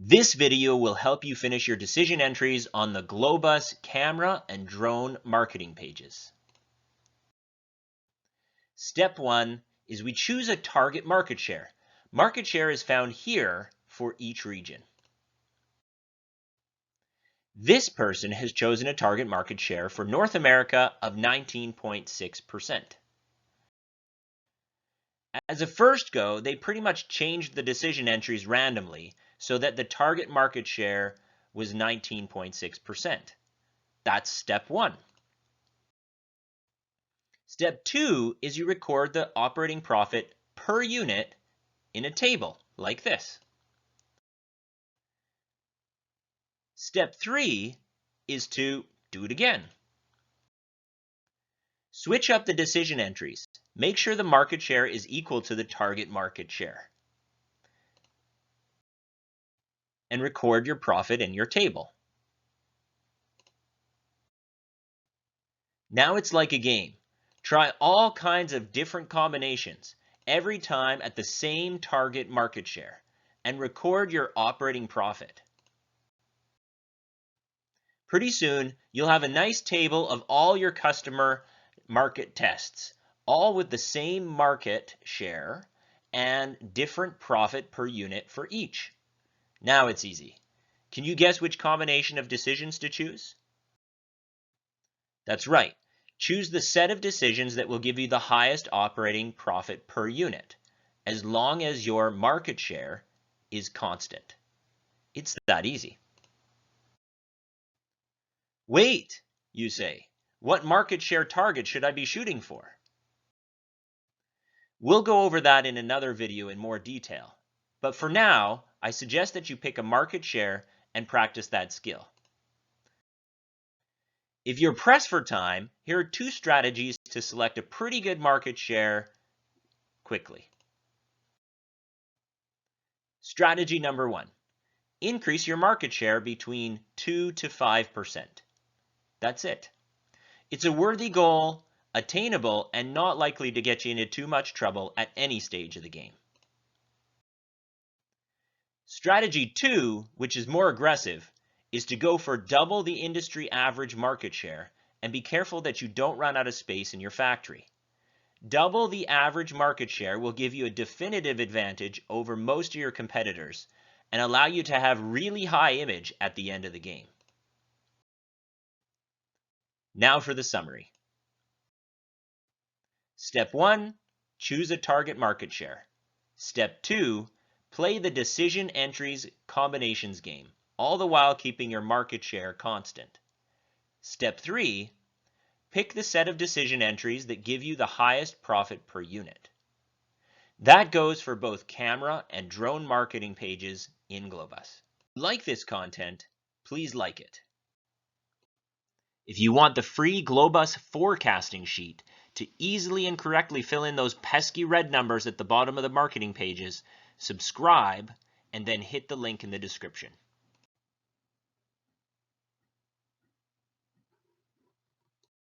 This video will help you finish your decision entries on the Glo-Bus camera and drone marketing pages. Step 1 is we choose a target market share. Market share is found here for each region. This person has chosen a target market share for North America of 19.6%. As a first go, they pretty much changed the decision entries randomly so that the target market share was 19.6%. That's step 1. Step 2 is you record the operating profit per unit in a table like this. Step 3 is to do it again. Switch up the decision entries. Make sure the market share is equal to the target market share. And record your profit in your table. Now it's like a game. Try all kinds of different combinations every time at the same target market share and record your operating profit. Pretty soon, you'll have a nice table of all your customer market tests, all with the same market share and different profit per unit for each. Now it's easy. Can you guess which combination of decisions to choose? That's right. Choose the set of decisions that will give you the highest operating profit per unit, as long as your market share is constant. It's that easy. Wait, you say, what market share target should I be shooting for? We'll go over that in another video in more detail, but for now, I suggest that you pick a market share and practice that skill. If you're pressed for time, here are 2 strategies to select a pretty good market share quickly. Strategy number 1, increase your market share between 2 to 5%. That's it. It's a worthy goal, attainable, and not likely to get you into too much trouble at any stage of the game. Strategy 2, which is more aggressive, is to go for double the industry average market share and be careful that you don't run out of space in your factory. Double the average market share will give you a definitive advantage over most of your competitors and allow you to have really high image at the end of the game. Now for the summary. Step 1, choose a target market share. Step 2, play the decision entries combinations game, all the while keeping your market share constant. Step 3, pick the set of decision entries that give you the highest profit per unit. That goes for both camera and drone marketing pages in Glo-Bus. Like this content, please like it. If you want the free Glo-Bus forecasting sheet to easily and correctly fill in those pesky red numbers at the bottom of the marketing pages, subscribe and then hit the link in the description.